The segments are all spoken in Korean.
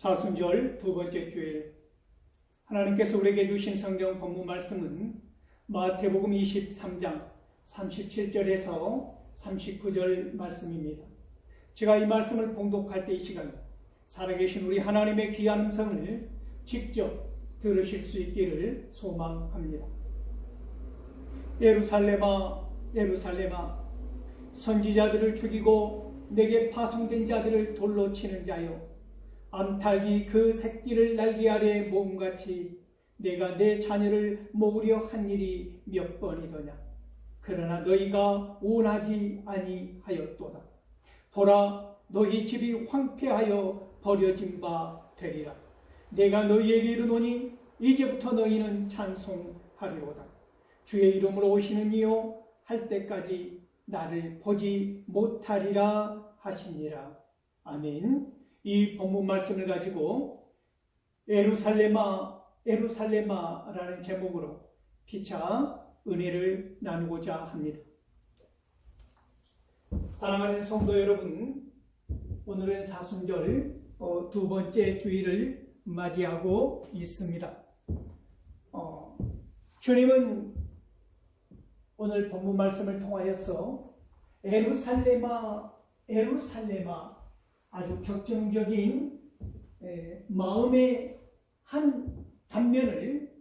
사순절 두 번째 주일, 하나님께서 우리에게 주신 성경 본문 말씀은 마태복음 23장 37절에서 39절 말씀입니다. 제가 이 말씀을 봉독할 때 이 시간 살아계신 우리 하나님의 귀한 음성을 직접 들으실 수 있기를 소망합니다. 예루살렘아, 예루살렘아, 선지자들을 죽이고 내게 파송된 자들을 돌로 치는 자여, 암탉이 그 새끼를 날개 아래 모음같이 내가 내 자녀를 먹으려 한 일이 몇 번이더냐. 그러나 너희가 원하지 아니하였도다. 보라, 너희 집이 황폐하여 버려진 바 되리라. 내가 너희에게 이르노니 이제부터 너희는 찬송하리로다. 주의 이름으로 오시는 이요 할 때까지 나를 보지 못하리라 하시니라. 아멘. 이 본문 말씀을 가지고 예루살렘아, 예루살렘아 라는 제목으로 피차 은혜를 나누고자 합니다. 사랑하는 성도 여러분, 오늘은 사순절 두 번째 주일을 맞이하고 있습니다. 주님은 오늘 본문 말씀을 통하여서 예루살렘아, 예루살렘아, 아주 격정적인 마음의 한 단면을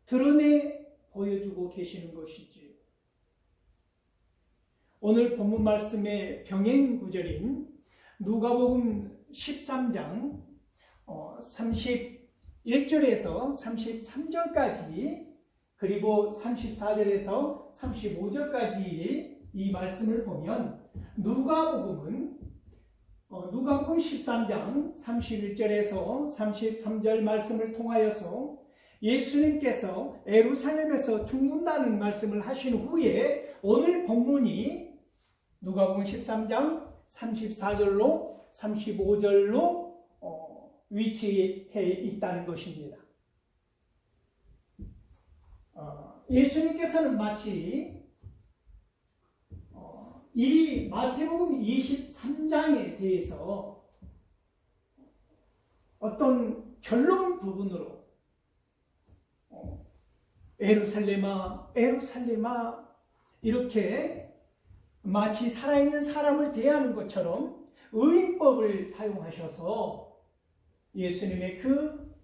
드러내 보여주고 계시는 것이지요. 오늘 본문 말씀의 병행 구절인 누가복음 13장 31절에서 33절까지 그리고 34절에서 35절까지 이 말씀을 보면 누가복음 13장 31절에서 33절 말씀을 통하여서 예수님께서 예루살렘에서 죽는다는 말씀을 하신 후에 오늘 본문이 누가복음 13장 34절로 35절로 위치해 있다는 것입니다. 예수님께서는 마치 이 마태복음 23장에 대해서 어떤 결론 부분으로 예루살렘아, 예루살렘아 이렇게 마치 살아있는 사람을 대하는 것처럼 의인법을 사용하셔서 예수님의 그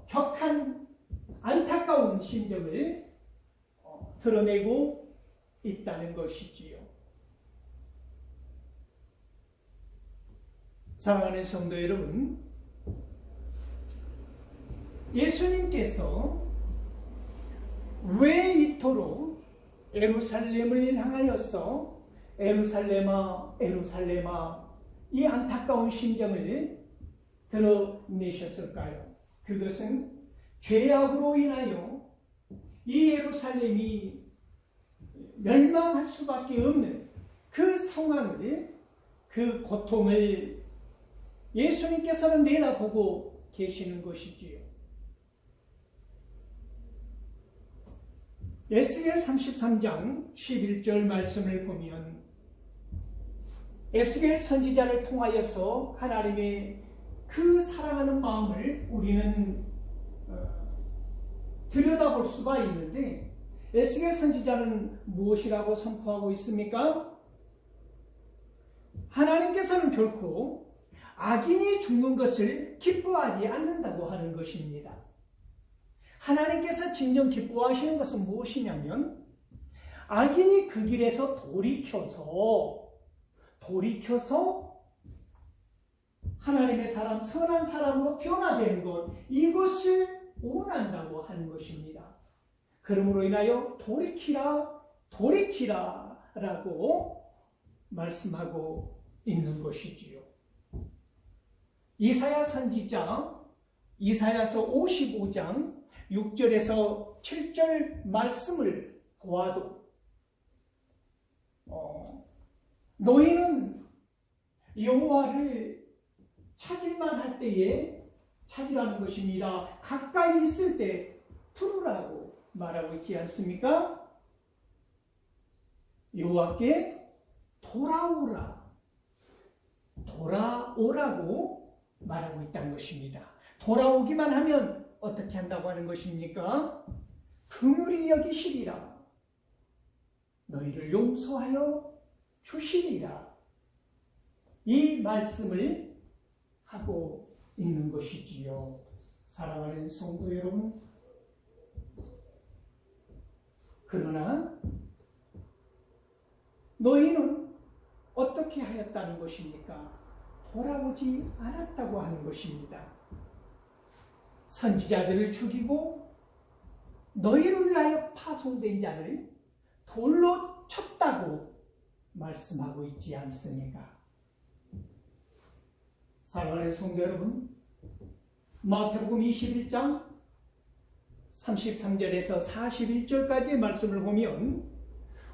격한 안타까운 심정을 드러내고 있다는 것이지요. 사랑하는 성도 여러분, 예수님께서 왜 이토록 예루살렘을 향하여서 예루살렘아, 예루살렘아 이 안타까운 심정을 드러내셨을까요? 그것은 죄악으로 인하여 이 예루살렘이 멸망할 수밖에 없는 그 상황을, 그 고통을 예수님께서는 내다보고 계시는 것이지요. 에스겔 33장 11절 말씀을 보면 에스겔 선지자를 통하여서 하나님의 그 사랑하는 마음을 우리는 들여다볼 수가 있는데, 에스겔 선지자는 무엇이라고 선포하고 있습니까? 하나님께서는 결코 악인이 죽는 것을 기뻐하지 않는다고 하는 것입니다. 하나님께서 진정 기뻐하시는 것은 무엇이냐면 악인이 그 길에서 돌이켜서 하나님의 사람, 선한 사람으로 변화되는 것, 이것을 원한다고 하는 것입니다. 그러므로 인하여 돌이키라 라고 말씀하고 있는 것이지요. 이사야 선지자 이사야서 55장 6절에서 7절 말씀을 보아도 너희는 여호와를 찾을만 할 때에 찾으라는 것입니다. 가까이 있을 때 부르라고 말하고 있지 않습니까? 여호와께 돌아오라고 말하고 있다는 것입니다. 돌아오기만 하면 어떻게 한다고 하는 것입니까? 긍휼히 여기시리라. 너희를 용서하여 주시리라. 이 말씀을 하고 있는 것이지요. 사랑하는 성도 여러분, 그러나 너희는 어떻게 하였다는 것입니까? 돌아오지 않았다고 하는 것입니다. 선지자들을 죽이고 너희를 위하여 파송된 자를 돌로 쳤다고 말씀하고 있지 않습니까? 사랑하는 성도 여러분, 마태복음 21장 33절에서 41절까지의 말씀을 보면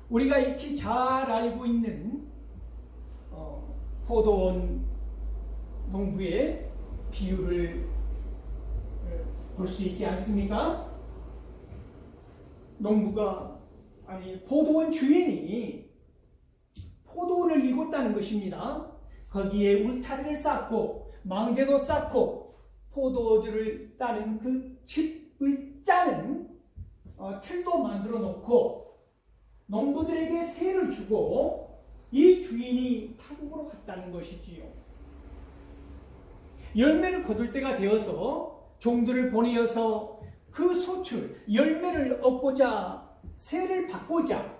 우리가 익히 잘 알고 있는 포도원 농부의 비유를 볼 수 있지 않습니까? 포도원 주인이 포도원을 일궜다는 것입니다. 거기에 울타리를 쌓고 망대도 쌓고 포도주를 따는 그 즙을 짜는 틀도 만들어 놓고 농부들에게 세를 주고 이 주인이 타국으로 갔다는 것이지요. 열매를 거둘 때가 되어서 종들을 보내어서 그 소출, 열매를 얻고자 세를 받고자,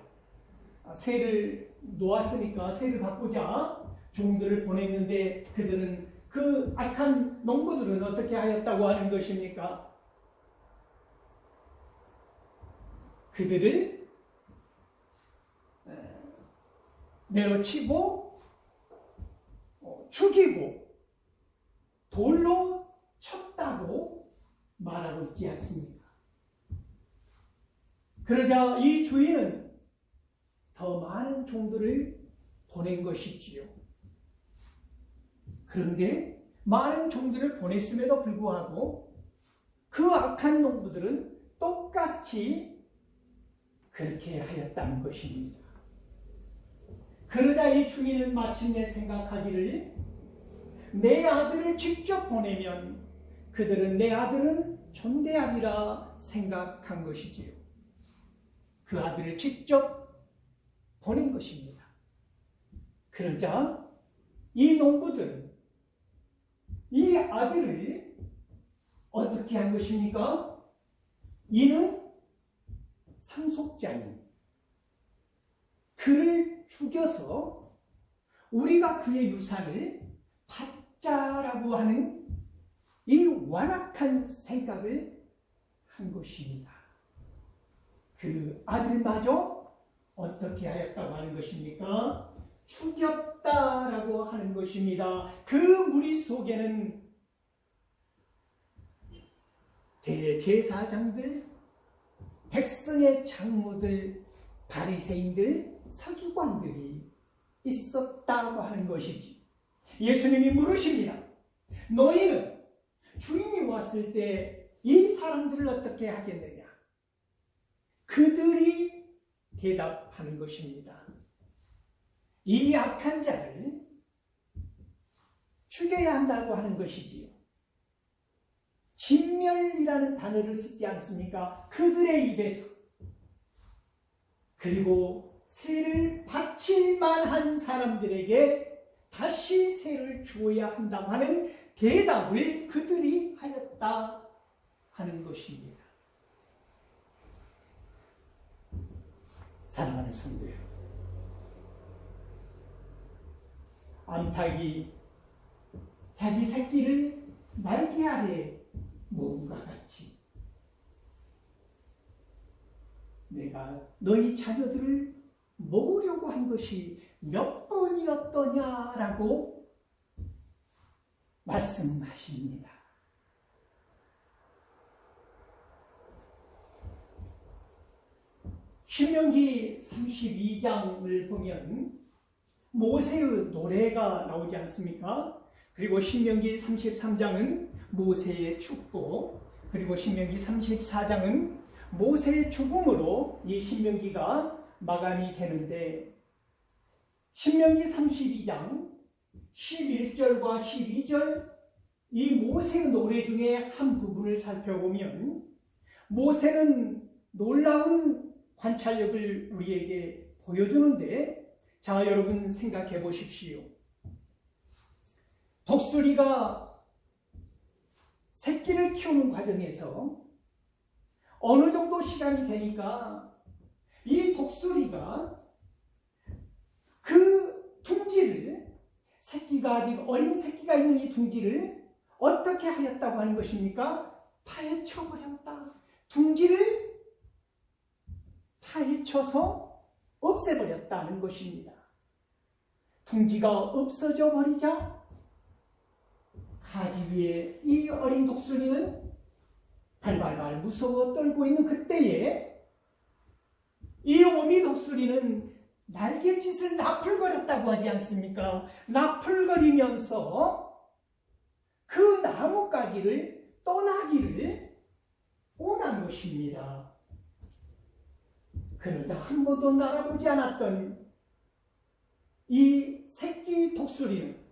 세를 놓았으니까 세를 받고자 종들을 보냈는데 그들은, 그 악한 농부들은 어떻게 하였다고 하는 것입니까? 그들을 내어치고 죽이고 돌로 쳤다고 말하고 있지 않습니까? 그러자 이 주인은 더 많은 종들을 보낸 것이지요. 그런데 많은 종들을 보냈음에도 불구하고 그 악한 농부들은 똑같이 그렇게 하였다는 것입니다. 그러자 이 주인은 마침내 생각하기를, 내 아들을 직접 보내면 그들은 내 아들은 존대하리라 생각한 것이지요. 그 아들을 직접 보낸 것입니다. 그러자 이 농부들은 이 아들을 어떻게 한 것입니까? 이는 상속자인 그를 죽여서 우리가 그의 유산을 받자라고 하는 이 완악한 생각을 한 것입니다. 그 아들마저 어떻게 하였다고 하는 것입니까? 죽였다라고 하는 것입니다. 그 무리 속에는 대제사장들, 백성의 장로들, 바리새인들, 서기관들이 있었다고 하는 것이지. 예수님이 물으십니다. 너희는 주인이 왔을 때 이 사람들을 어떻게 하겠느냐? 그들이 대답하는 것입니다. 이 악한 자를 죽여야 한다고 하는 것이지요. 진멸이라는 단어를 쓰지 않습니까? 그들의 입에서. 그리고 세를 바칠 만한 사람들에게 다시 세를 주어야 한다고 하는 대답을 그들이 하였다 하는 것입니다. 사랑하는 성도 여러분, 암탉이 자기 새끼를 날개 아래 모음과 같이 내가 너희 자녀들을 먹으려고 한 것이 몇 번이었더냐라고 말씀하십니다. 신명기 32장을 보면 모세의 노래가 나오지 않습니까? 그리고 신명기 33장은 모세의 축복, 그리고 신명기 34장은 모세의 죽음으로 이 신명기가 마감이 되는데, 신명기 32장 11절과 12절 이 모세의 노래 중에 한 부분을 살펴보면 모세는 놀라운 관찰력을 우리에게 보여주는데, 자, 여러분 생각해 보십시오. 독수리가 새끼를 키우는 과정에서 어느 정도 시간이 되니까 이 독수리가 그 둥지를, 새끼가 아직 어린 새끼가 있는 이 둥지를 어떻게 하였다고 하는 것입니까? 파헤쳐 버렸다. 둥지를 파헤쳐서 없애버렸다는 것입니다. 둥지가 없어져 버리자 가지 위에 이 어린 독수리는 발발발 무서워 떨고 있는 그때에 이 어미 독수리는 날갯짓을 나풀거렸다고 하지 않습니까? 나풀거리면서 그 나뭇가지를 떠나기를 원한 것입니다. 그러자 한 번도 날아보지 않았던 이 새끼 독수리는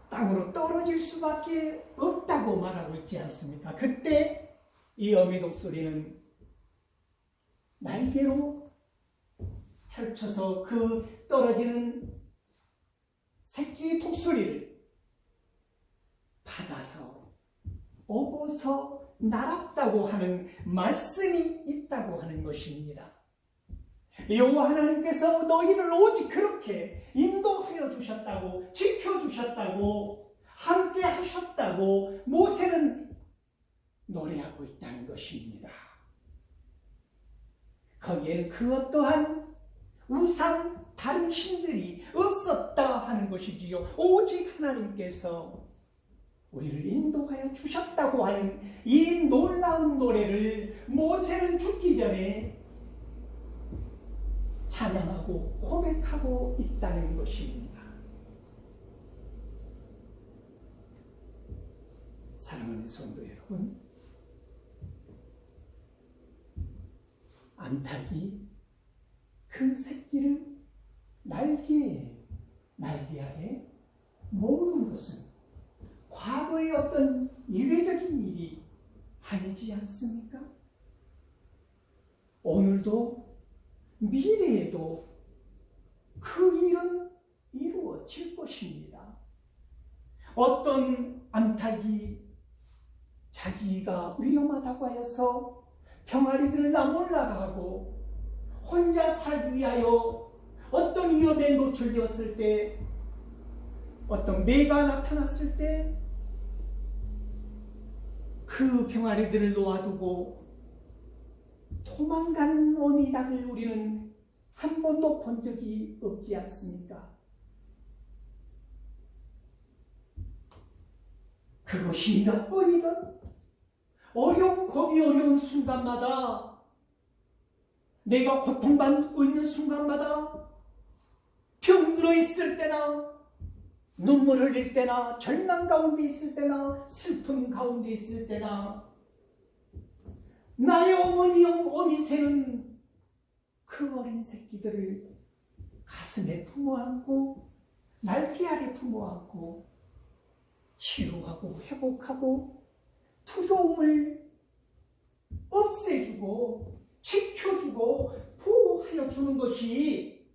땅으로 떨어질 수밖에 없다고 말하고 있지 않습니까? 그때 이 어미 독수리는 날개로 펼쳐서 그 떨어지는 새끼 독수리를 받아서 업어서 날았다고 하는 말씀이 있다고 하는 것입니다. 여호와 하나님께서 너희를 오직 그렇게 인도하여 주셨다고, 지켜주셨다고, 함께 하셨다고 모세는 노래하고 있다는 것입니다. 거기에는 그 어떠한 우상, 다른 신들이 없었다 하는 것이지요. 오직 하나님께서 우리를 인도하여 주셨다고 하는 이 놀라운 노래를 모세는 죽기 전에 찬양하고 고백하고 있다는 것입니다. 사랑하는 성도 여러분, 암탉이 그 새끼를 날개 아래 모으는 것은 과거의 어떤 이례적인 일이 아니지 않습니까? 오늘도 미래에도 그 일은 이루어질 것입니다. 어떤 암탉이 자기가 위험하다고 하여서 병아리들을 나몰라가고 혼자 살기 위하여 어떤 위험에 노출되었을 때, 어떤 매가 나타났을 때 그 병아리들을 놓아두고 도망가는 어미닭을 우리는 한 번도 본 적이 없지 않습니까? 그것이 몇 번이든 겁이 어려운 순간마다, 내가 고통받고 있는 순간마다, 병들어 있을 때나 눈물 흘릴 때나 절망 가운데 있을 때나 슬픔 가운데 있을 때나 나의 어미새는 그 어린 새끼들을 가슴에 품어안고 날개 아래 품어안고 치료하고 회복하고 두려움을 없애주고 지켜주고 보호하여 주는 것이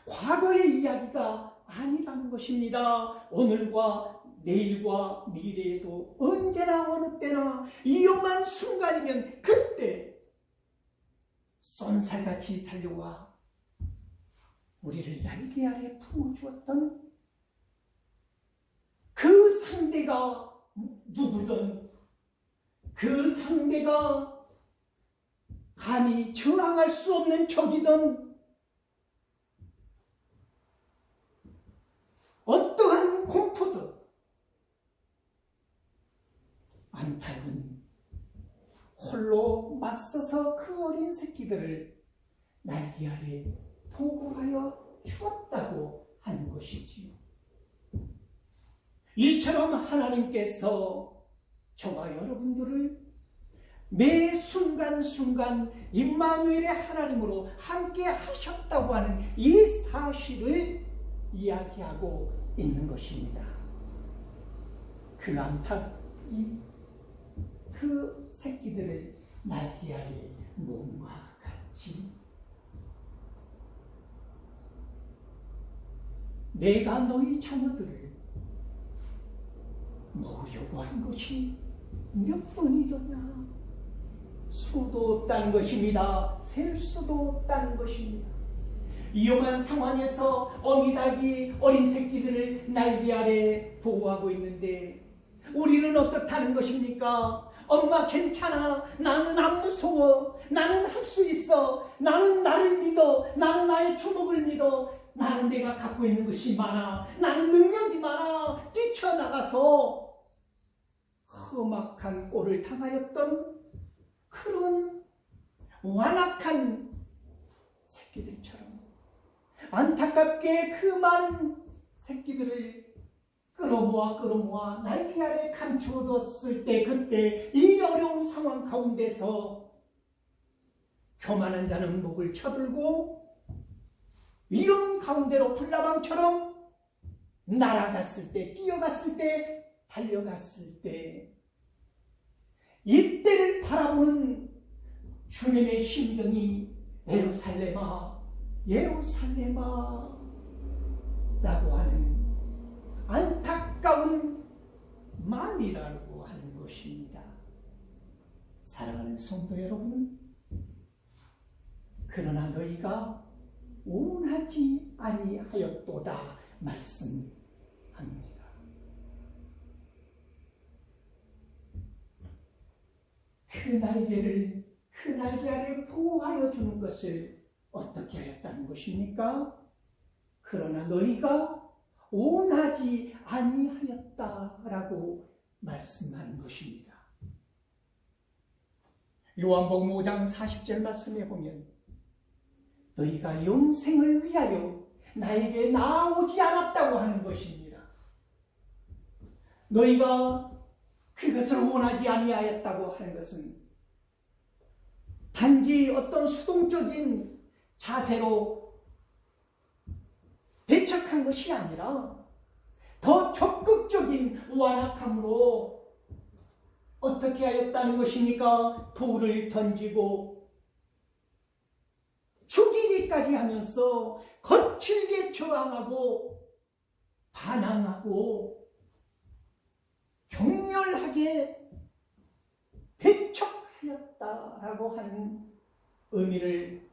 과거의 이야기가 아니라는 것입니다. 오늘과 내일과 미래에도 언제나 어느 때나 위험한 순간이면 그때 쏜살같이 달려와 우리를 날개 아래 품어주었던 그 상대가 누구든, 그 상대가 감히 저항할 수 없는 적이든 어떠한 공포든 암탉은 홀로 맞서서 그 어린 새끼들을 날개 아래 보호하여 주었다고 하는 것이지요. 이처럼 하나님께서 저와 여러분들을 매 순간순간 임마누엘의 하나님으로 함께 하셨다고 하는 이 사실을 이야기하고 있는 것입니다. 그 암탉이 그 새끼들을 날개 아래 몸과 같이 내가 너희 자녀들을 모으려고 한 것이 몇 번이더냐. 수도 없다는 것입니다. 셀 수도 없다는 것입니다. 위험한 상황에서 어미닭이 어린 새끼들을 날개 아래 보호하고 있는데 우리는 어떻다는 것입니까? 엄마 괜찮아. 나는 안 무서워. 나는 할 수 있어. 나는 나를 믿어. 나는 나의 주먹을 믿어. 나는 내가 갖고 있는 것이 많아. 나는 능력이 많아. 뛰쳐나가서 험악한 꼴을 당하였던 그런 완악한 새끼들처럼 안타깝게 그 많은 새끼들을 끌어모아 날개 아래 감추어뒀을 때 그때 이 어려운 상황 가운데서 교만한 자는 목을 쳐들고 위험 가운데로 불나방처럼 날아갔을 때, 뛰어갔을 때, 달려갔을 때 이때를 바라보는 주님의 심정이 예루살렘아, 예루살렘아 라고 하는 안타까운 마음이라고 하는 것입니다. 사랑하는 성도 여러분, 그러나 너희가 원하지 아니하였도다 말씀합니다. 그 날개 아래 보호하여 주는 것을 어떻게 하였다는 것입니까? 그러나 너희가 원하지 아니하였다라고 말씀하는 것입니다. 요한복음 5장 40절 말씀에 보면 너희가 영생을 위하여 나에게 나오지 않았다고 하는 것입니다. 너희가 그것을 원하지 아니하였다고 하는 것은 단지 어떤 수동적인 자세로 배척한 것이 아니라 더 적극적인 완악함으로 어떻게 하였다는 것입니까? 돌을 던지고 죽이기까지 하면서 거칠게 저항하고 반항하고 격렬하게 배척하였다라고 하는 의미를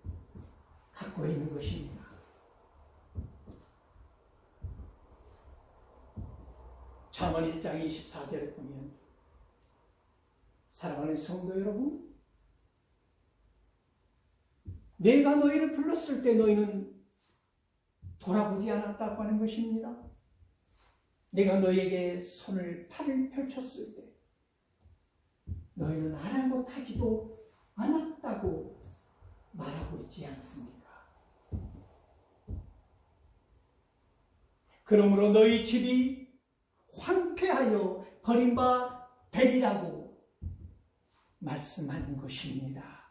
갖고 있는 것입니다. 잠언 1장 24절에 보면 사랑하는 성도 여러분, 내가 너희를 불렀을 때 너희는 돌아보지 않았다고 하는 것입니다. 내가 너희에게 팔을 펼쳤을 때 너희는 아랑곳하지도 않았다고 말하고 있지 않습니까? 그러므로 너희 집이 황폐하여 버림바 되리라고 말씀하는 것입니다.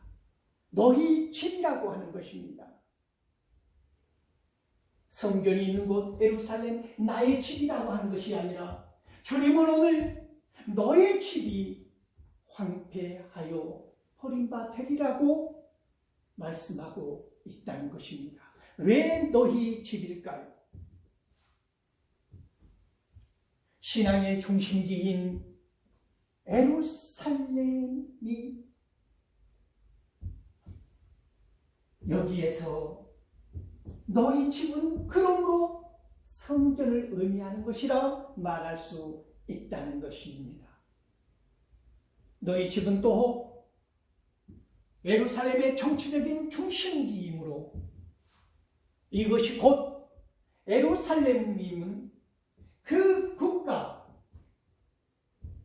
너희 집이라고 하는 것입니다. 성전이 있는 곳 예루살렘 나의 집이라고 하는 것이 아니라 주님은 오늘 너의 집이 황폐하여 버림바 되리라고 말씀하고 있다는 것입니다. 왜 너희 집일까요? 신앙의 중심지인 예루살렘이 여기에서 너희 집은 그러므로 성전을 의미하는 것이라 말할 수 있다는 것입니다. 너희 집은 또 예루살렘의 정치적인 중심지이므로 이것이 곧 예루살렘임은 그 국가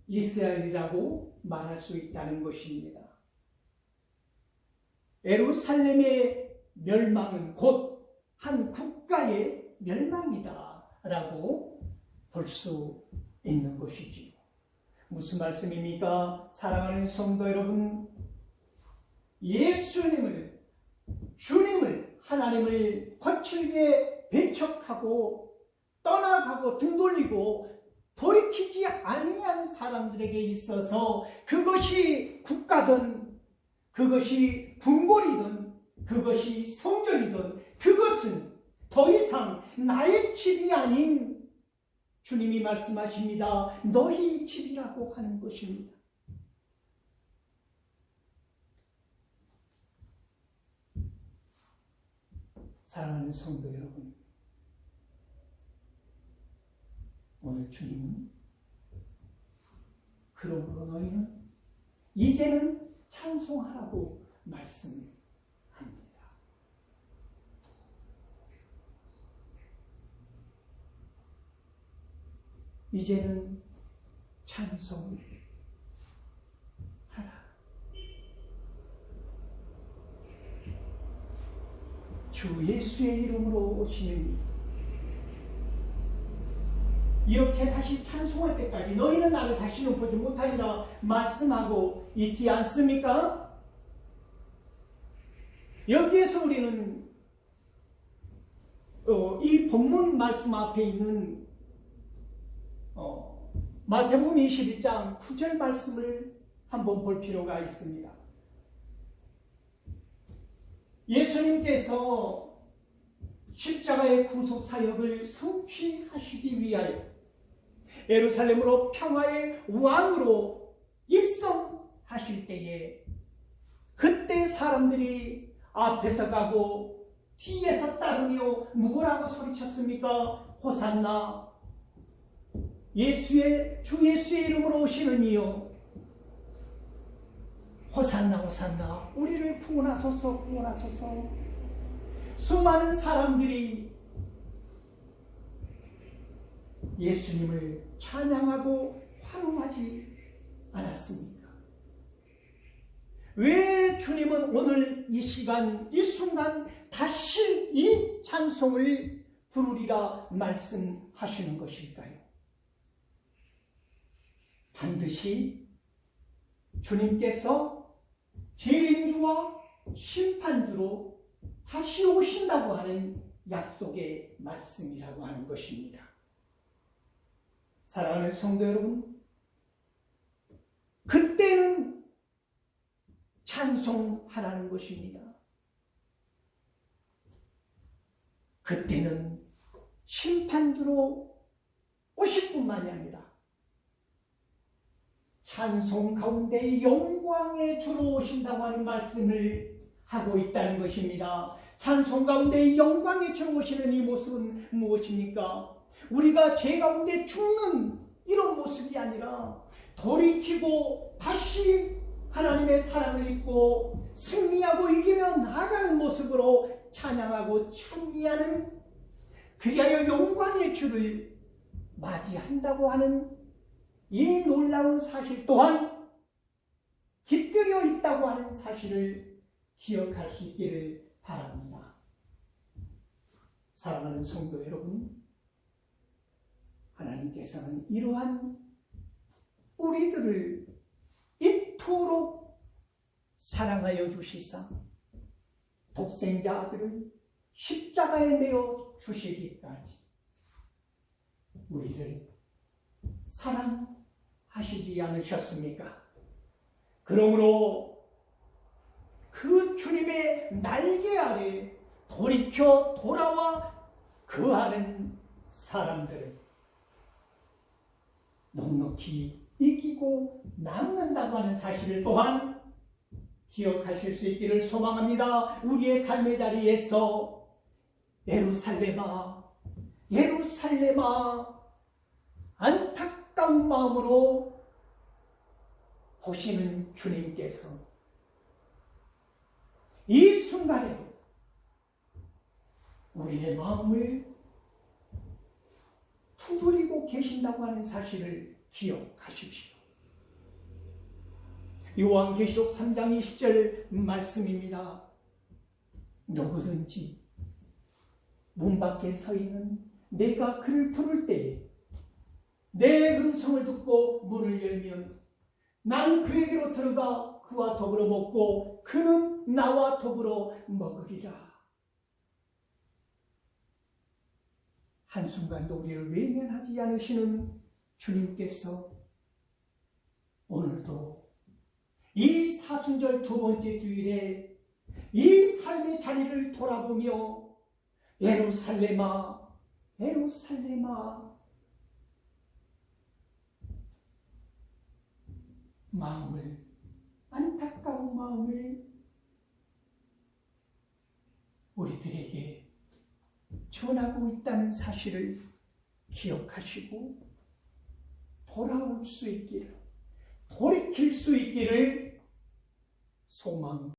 이스라엘이라고 말할 수 있다는 것입니다. 예루살렘의 멸망은 곧 한 국가의 멸망이다 라고 볼 수 있는 것이지요. 무슨 말씀입니까? 사랑하는 성도 여러분, 예수님을, 주님을, 하나님을 거칠게 배척하고 떠나가고 등 돌리고 돌이키지 아니한 사람들에게 있어서 그것이 국가든 그것이 궁궐이든 그것이 성전이든 그것은 더 이상 나의 집이 아닌 주님이 말씀하십니다. 너희 집이라고 하는 것입니다. 사랑하는 성도 여러분, 오늘 주님은 그러므로 너희는 이제는 찬송하라고 말씀합니다. 이제는 찬송을 하라. 주 예수의 이름으로 오시는 이렇게 다시 찬송할 때까지 너희는 나를 다시는 보지 못하리라 말씀하고 있지 않습니까? 여기에서 우리는 이 본문 말씀 앞에 있는 마태복음 21장 9절 말씀을 한번 볼 필요가 있습니다. 예수님께서 십자가의 구속 사역을 성취하시기 위하여 예루살렘으로 평화의 왕으로 입성하실 때에 그때 사람들이 앞에서 가고 뒤에서 따르며 뭐라고 소리쳤습니까? 호산나, 주 예수의 이름으로 오시는 이여, 호산나 호산나, 우리를 구원하소서 구원하소서. 수많은 사람들이 예수님을 찬양하고 환호하지 않았습니까? 왜 주님은 오늘 이 시간 이 순간 다시 이 찬송을 부르리라 말씀하시는 것일까요? 반드시 주님께서 재림주와 심판주로 다시 오신다고 하는 약속의 말씀이라고 하는 것입니다. 사랑하는 성도 여러분, 그때는 찬송하라는 것입니다. 그때는 심판주로 오실 뿐만이 아니라 찬송 가운데 영광의 주로 오신다고 하는 말씀을 하고 있다는 것입니다. 찬송 가운데 영광의 주로 오시는 이 모습은 무엇입니까? 우리가 죄 가운데 죽는 이런 모습이 아니라 돌이키고 다시 하나님의 사랑을 입고 승리하고 이기며 나아가는 모습으로 찬양하고 찬미하는, 그리하여 영광의 주를 맞이한다고 하는 이 놀라운 사실 또한 깃들여 있다고 하는 사실을 기억할 수 있기를 바랍니다. 사랑하는 성도 여러분, 하나님께서는 이러한 우리들을 이토록 사랑하여 주시사 독생자 아들을 십자가에 내어 주시기까지 우리를 사랑하시지 않으셨습니까? 그러므로 그 주님의 날개 아래 돌이켜 돌아와 거하는 사람들을 넉넉히 이기고 남는다고 하는 사실을 또한 기억하실 수 있기를 소망합니다. 우리의 삶의 자리에서 예루살렘아, 예루살렘아, 안타까운 마음으로 보시는 주님께서 이 순간에 우리의 마음을 두드리고 계신다고 하는 사실을 기억하십시오. 요한계시록 3장 20절 말씀입니다. 누구든지 문 밖에 서 있는 내가 그를 부를 때에 내 음성을 듣고 문을 열면 나는 그에게로 들어가 그와 더불어 먹고 그는 나와 더불어 먹으리라. 한순간도 우리를 외면하지 않으시는 주님께서 오늘도 이 사순절 두 번째 주일에 이 삶의 자리를 돌아보며 예루살렘아, 예루살렘아, 안타까운 마음을 우리들에게 전하고 있다는 사실을 기억하시고 돌아올 수 있기를, 돌이킬 수 있기를 소망